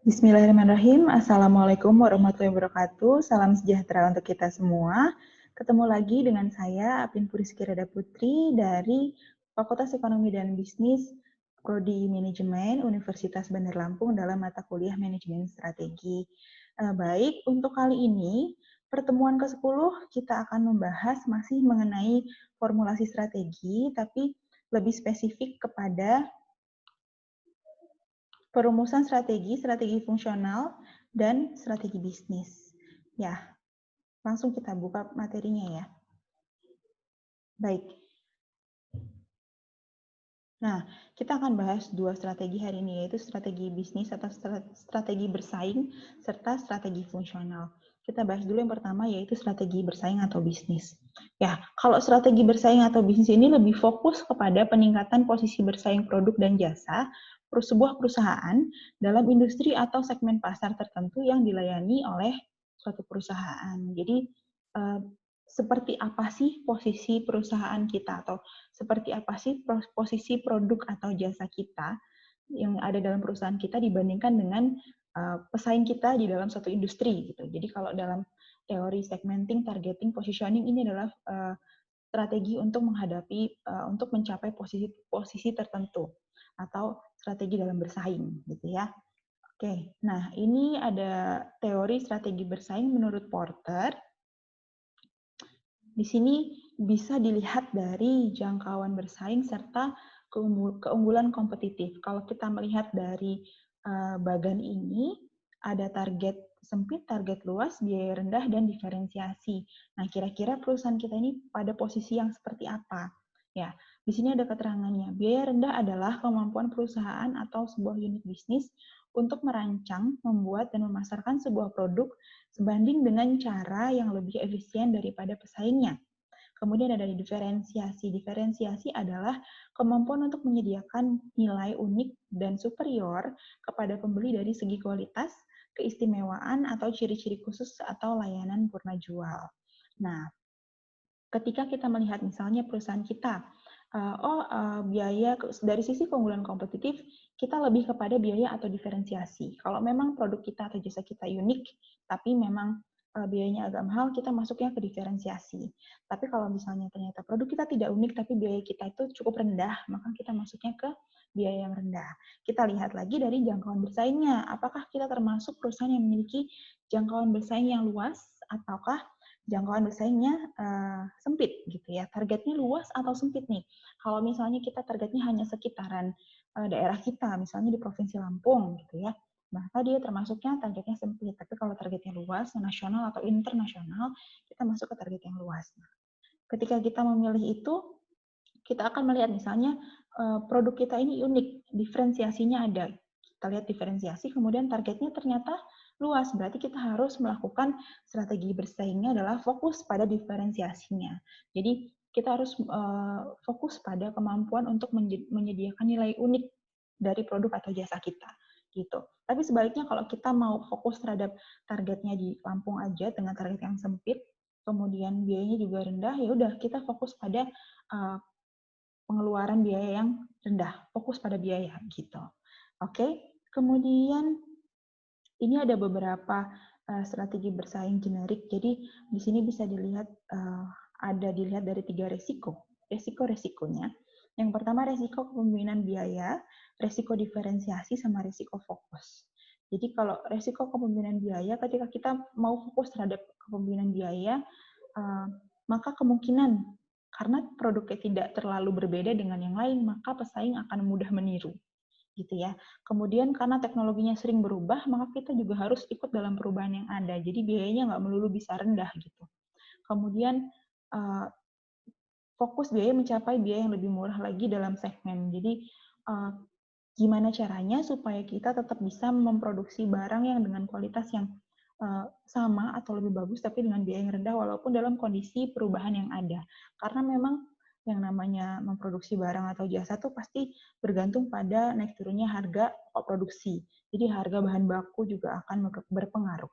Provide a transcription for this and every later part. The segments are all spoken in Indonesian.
Bismillahirrahmanirrahim. Assalamualaikum warahmatullahi wabarakatuh. Salam sejahtera untuk kita semua. Ketemu lagi dengan saya, Apin Puriski Rada Putri dari Fakultas Ekonomi dan Bisnis, Prodi Manajemen, Universitas Bandar Lampung dalam mata kuliah Manajemen Strategi. Baik, untuk kali ini, pertemuan ke-10 kita akan membahas masih mengenai formulasi strategi, tapi lebih spesifik kepada perumusan strategi, strategi fungsional, dan strategi bisnis. Ya, langsung kita buka materinya ya. Baik. Nah, kita akan bahas dua strategi hari ini, yaitu strategi bisnis atau strategi bersaing, serta strategi fungsional. Kita bahas dulu yang pertama, yaitu strategi bersaing atau bisnis. Ya, kalau strategi bersaing atau bisnis ini lebih fokus kepada peningkatan posisi bersaing produk dan jasa sebuah perusahaan dalam industri atau segmen pasar tertentu yang dilayani oleh suatu perusahaan. Jadi, seperti apa sih posisi perusahaan kita atau seperti apa sih posisi produk atau jasa kita yang ada dalam perusahaan kita dibandingkan dengan pesaing kita di dalam suatu industri gitu. Jadi kalau dalam teori segmenting, targeting, positioning ini adalah strategi untuk menghadapi untuk mencapai posisi tertentu atau strategi dalam bersaing gitu ya. Oke, nah ini ada teori strategi bersaing menurut Porter. Di sini bisa dilihat dari jangkauan bersaing serta keunggulan kompetitif. Kalau kita melihat dari bagan ini, ada target sempit, target luas, biaya rendah, dan diferensiasi. Nah, kira-kira perusahaan kita ini pada posisi yang seperti apa? Ya, di sini ada keterangannya. Biaya rendah adalah kemampuan perusahaan atau sebuah unit bisnis untuk merancang, membuat, dan memasarkan sebuah produk sebanding dengan cara yang lebih efisien daripada pesaingnya. Kemudian ada diferensiasi. Diferensiasi adalah kemampuan untuk menyediakan nilai unik dan superior kepada pembeli dari segi kualitas, keistimewaan, atau ciri-ciri khusus atau layanan purna jual. Nah, ketika kita melihat misalnya perusahaan kita, biaya dari sisi keunggulan kompetitif, kita lebih kepada biaya atau diferensiasi. Kalau memang produk kita atau jasa kita unik, tapi memang biayanya agak mahal, kita masuknya ke diferensiasi. Tapi kalau misalnya ternyata produk kita tidak unik, tapi biaya kita itu cukup rendah, maka kita masuknya ke biaya yang rendah. Kita lihat lagi dari jangkauan bersaingnya. Apakah kita termasuk perusahaan yang memiliki jangkauan bersaing yang luas, ataukah jangkauan bersaingnya sempit gitu ya. Targetnya luas atau sempit nih. Kalau misalnya kita targetnya hanya sekitaran daerah kita, misalnya di Provinsi Lampung gitu ya, maka dia termasuknya targetnya sempit. Tapi kalau targetnya luas, nasional atau internasional, kita masuk ke target yang luas. Nah, ketika kita memilih itu, kita akan melihat misalnya produk kita ini unik, diferensiasinya ada. Kita lihat diferensiasi, kemudian targetnya ternyata luas, berarti kita harus melakukan strategi bersaingnya adalah fokus pada diferensiasinya. Jadi kita harus fokus pada kemampuan untuk menyediakan nilai unik dari produk atau jasa kita gitu. Tapi sebaliknya kalau kita mau fokus terhadap targetnya di Lampung aja dengan target yang sempit, kemudian biayanya juga rendah, ya udah kita fokus pada pengeluaran biaya yang rendah, fokus pada biaya gitu. Oke, kemudian ini ada beberapa strategi bersaing generik. Jadi di sini bisa dilihat dilihat dari 3 resiko. Resiko-resikonya. Yang pertama resiko kepemimpinan biaya, resiko diferensiasi, sama resiko fokus. Jadi kalau resiko kepemimpinan biaya, ketika kita mau fokus terhadap kepemimpinan biaya, maka kemungkinan karena produknya tidak terlalu berbeda dengan yang lain, maka pesaing akan mudah meniru. Gitu ya. Kemudian karena teknologinya sering berubah, maka kita juga harus ikut dalam perubahan yang ada. Jadi biayanya nggak melulu bisa rendah gitu. Kemudian fokus biaya mencapai biaya yang lebih murah lagi dalam segmen. Jadi gimana caranya supaya kita tetap bisa memproduksi barang yang dengan kualitas yang sama atau lebih bagus tapi dengan biaya yang rendah walaupun dalam kondisi perubahan yang ada. Karena memang yang namanya memproduksi barang atau jasa tuh pasti bergantung pada naik turunnya harga produksi. Jadi harga bahan baku juga akan berpengaruh.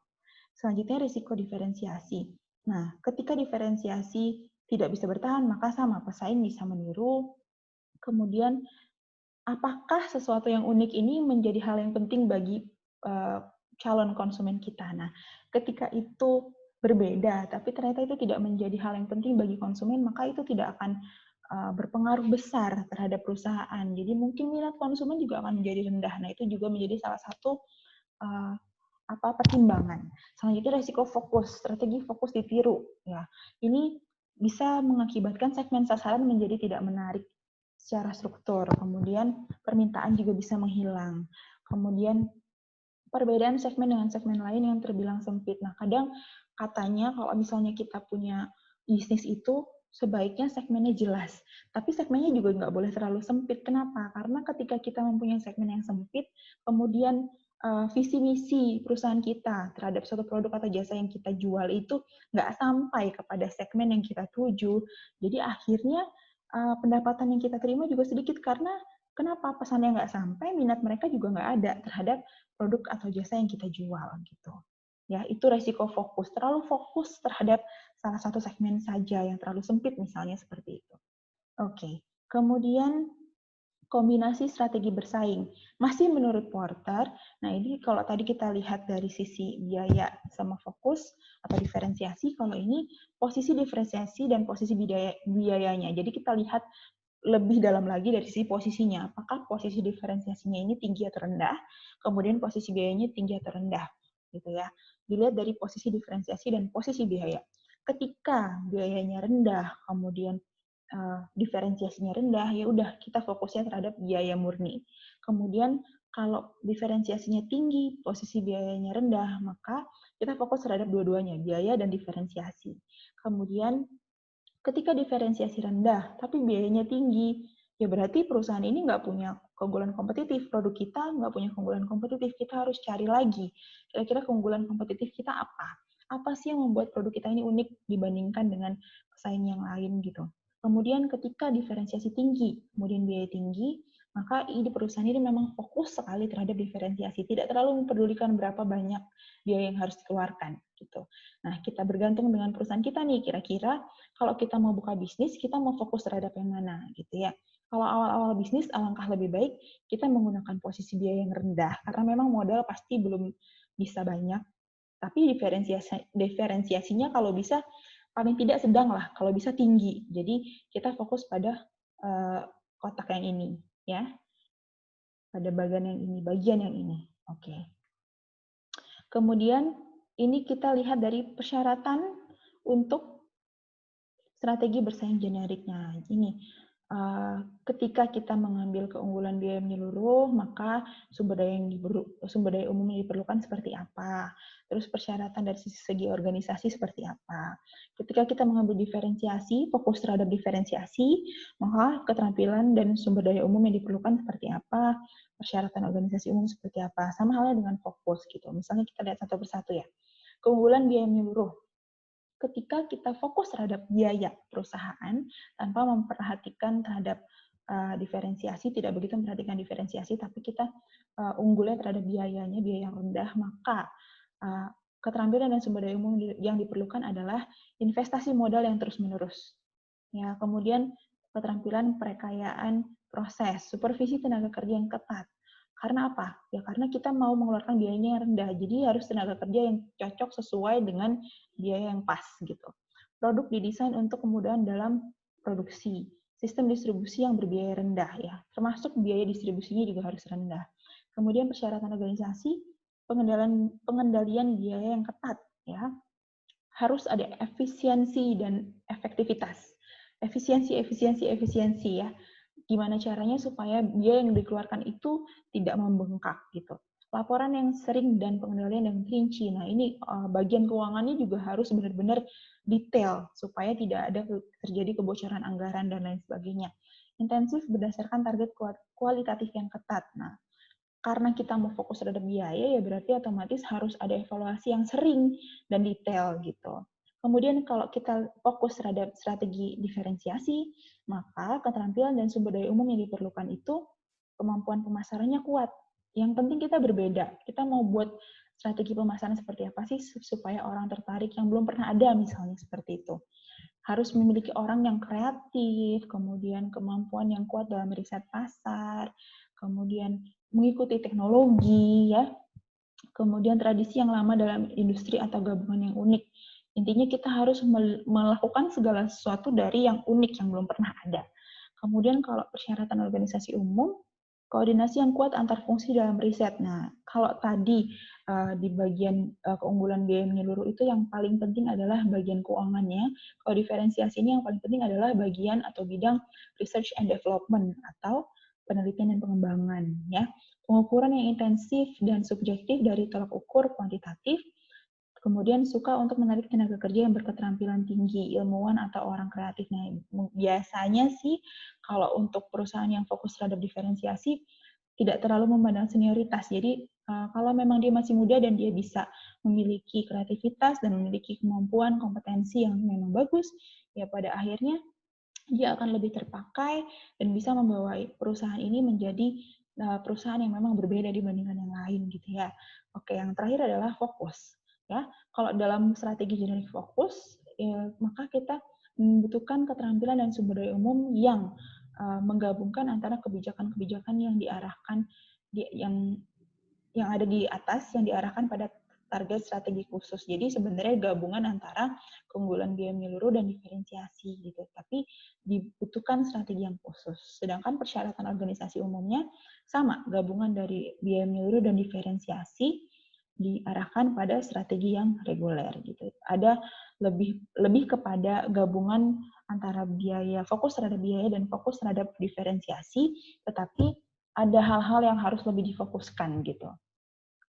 Selanjutnya risiko diferensiasi. Nah, ketika diferensiasi tidak bisa bertahan, maka sama pesaing bisa meniru. Kemudian apakah sesuatu yang unik ini menjadi hal yang penting bagi calon konsumen kita. Nah, ketika itu berbeda, tapi ternyata itu tidak menjadi hal yang penting bagi konsumen, maka itu tidak akan berpengaruh besar terhadap perusahaan. Jadi mungkin minat konsumen juga akan menjadi rendah. Nah, itu juga menjadi salah satu pertimbangan. Selanjutnya resiko fokus, strategi fokus ditiru. Ya, ini bisa mengakibatkan segmen sasaran menjadi tidak menarik secara struktur. Kemudian permintaan juga bisa menghilang. Kemudian perbedaan segmen dengan segmen lain yang terbilang sempit. Nah, kadang katanya kalau misalnya kita punya bisnis itu sebaiknya segmennya jelas. Tapi segmennya juga nggak boleh terlalu sempit. Kenapa? Karena ketika kita mempunyai segmen yang sempit, kemudian visi misi perusahaan kita terhadap suatu produk atau jasa yang kita jual itu nggak sampai kepada segmen yang kita tuju. Jadi akhirnya pendapatan yang kita terima juga sedikit karena kenapa pesannya nggak sampai, minat mereka juga nggak ada terhadap produk atau jasa yang kita jual gitu. Ya, itu resiko fokus. Terlalu fokus terhadap salah satu segmen saja yang terlalu sempit misalnya seperti itu. Oke. Kemudian kombinasi strategi bersaing. Masih menurut Porter, nah ini kalau tadi kita lihat dari sisi biaya sama fokus atau diferensiasi, kalau ini posisi diferensiasi dan posisi biayanya. Jadi kita lihat lebih dalam lagi dari sisi posisinya. Apakah posisi diferensiasinya ini tinggi atau rendah, kemudian posisi biayanya tinggi atau rendah, gitu ya. Dilihat dari posisi diferensiasi dan posisi biaya. Ketika biayanya rendah, kemudian diferensiasinya rendah, ya udah kita fokusnya terhadap biaya murni. Kemudian kalau diferensiasinya tinggi, posisi biayanya rendah, maka kita fokus terhadap dua-duanya, biaya dan diferensiasi. Kemudian ketika diferensiasi rendah, tapi biayanya tinggi, ya berarti perusahaan ini nggak punya keunggulan kompetitif. Produk kita nggak punya keunggulan kompetitif. Kita harus cari lagi, kira-kira keunggulan kompetitif kita apa? Apa sih yang membuat produk kita ini unik dibandingkan dengan pesaing yang lain gitu. Kemudian ketika diferensiasi tinggi, kemudian biaya tinggi, maka di perusahaan ini memang fokus sekali terhadap diferensiasi. Tidak terlalu mempedulikan berapa banyak biaya yang harus dikeluarkan gitu. Nah, kita bergantung dengan perusahaan kita nih, kira-kira kalau kita mau buka bisnis, kita mau fokus terhadap yang mana gitu ya. Kalau awal-awal bisnis, alangkah lebih baik kita menggunakan posisi biaya yang rendah, karena memang modal pasti belum bisa banyak, tapi diferensiasinya kalau bisa paling tidak sedang lah, kalau bisa tinggi. Jadi kita fokus pada kotak yang ini, ya, pada bagian yang ini. Oke. Kemudian ini kita lihat dari persyaratan untuk strategi bersaing generiknya. Ini ketika kita mengambil keunggulan biaya menyeluruh, maka sumber daya umum yang diperlukan seperti apa? Terus persyaratan dari segi organisasi seperti apa? Ketika kita mengambil diferensiasi, fokus terhadap diferensiasi, maka keterampilan dan sumber daya umum yang diperlukan seperti apa? Persyaratan organisasi umum seperti apa? Sama halnya dengan fokus gitu. Misalnya kita lihat satu persatu ya. Keunggulan biaya menyeluruh. Ketika kita fokus terhadap biaya perusahaan tanpa memperhatikan terhadap diferensiasi, tidak begitu memperhatikan diferensiasi, tapi kita unggulnya terhadap biayanya, biaya yang rendah, maka keterampilan dan sumber daya umum yang diperlukan adalah investasi modal yang terus-menerus. Ya, kemudian keterampilan perekayaan proses, supervisi tenaga kerja yang ketat. Karena apa? Ya karena kita mau mengeluarkan biayanya yang rendah, jadi harus tenaga kerja yang cocok sesuai dengan biaya yang pas gitu. Produk didesain untuk kemudahan dalam produksi, sistem distribusi yang berbiaya rendah ya, termasuk biaya distribusinya juga harus rendah. Kemudian persyaratan organisasi, pengendalian biaya yang ketat ya, harus ada efisiensi dan efektivitas. Efisiensi ya. Gimana caranya supaya biaya yang dikeluarkan itu tidak membengkak gitu. Laporan yang sering dan pengendalian yang rinci. Nah, ini bagian keuangannya juga harus benar-benar detail supaya tidak ada terjadi kebocoran anggaran dan lain sebagainya. Intensif berdasarkan target kualitatif yang ketat. Nah, karena kita mau fokus terhadap biaya, ya berarti otomatis harus ada evaluasi yang sering dan detail gitu. Kemudian kalau kita fokus terhadap strategi diferensiasi, maka keterampilan dan sumber daya umum yang diperlukan itu kemampuan pemasarannya kuat. Yang penting kita berbeda. Kita mau buat strategi pemasaran seperti apa sih supaya orang tertarik yang belum pernah ada misalnya seperti itu. Harus memiliki orang yang kreatif, kemudian kemampuan yang kuat dalam riset pasar, kemudian mengikuti teknologi ya, kemudian tradisi yang lama dalam industri atau gabungan yang unik. Intinya kita harus melakukan segala sesuatu dari yang unik yang belum pernah ada. Kemudian kalau persyaratan organisasi umum, koordinasi yang kuat antar fungsi dalam riset. Nah, kalau tadi di bagian keunggulan biaya menyeluruh itu yang paling penting adalah bagian keuangannya. Kalau diferensiasi ini yang paling penting adalah bagian atau bidang research and development atau penelitian dan pengembangan, ya. Pengukuran yang intensif dan subjektif dari tolak ukur kuantitatif, kemudian suka untuk menarik tenaga kerja yang berketerampilan tinggi, ilmuwan atau orang kreatif. Nah, biasanya sih kalau untuk perusahaan yang fokus terhadap diferensiasi tidak terlalu memandang senioritas. Jadi kalau memang dia masih muda dan dia bisa memiliki kreativitas dan memiliki kemampuan, kompetensi yang memang bagus, ya pada akhirnya dia akan lebih terpakai dan bisa membawa perusahaan ini menjadi perusahaan yang memang berbeda dibandingkan yang lain gitu ya. Oke, yang terakhir adalah fokus. Ya, kalau dalam strategi generik fokus, ya, maka kita membutuhkan keterampilan dan sumber daya umum yang menggabungkan antara kebijakan-kebijakan yang diarahkan yang ada di atas yang diarahkan pada target strategi khusus. Jadi sebenarnya gabungan antara keunggulan biaya menyeluruh dan diferensiasi gitu. Tapi dibutuhkan strategi yang khusus. Sedangkan persyaratan organisasi umumnya sama, gabungan dari biaya menyeluruh dan diferensiasi diarahkan pada strategi yang reguler gitu. Ada lebih kepada gabungan antara biaya fokus terhadap biaya dan fokus terhadap diferensiasi, tetapi ada hal-hal yang harus lebih difokuskan gitu.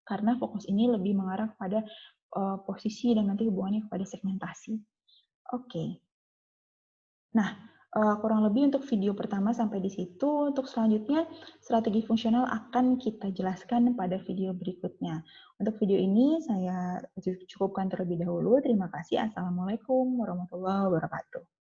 Karena fokus ini lebih mengarah pada posisi dan nanti hubungannya kepada segmentasi. Oke. Nah, kurang lebih untuk video pertama sampai di situ. Untuk selanjutnya, strategi fungsional akan kita jelaskan pada video berikutnya. Untuk video ini saya cukupkan terlebih dahulu. Terima kasih. Assalamualaikum warahmatullahi wabarakatuh.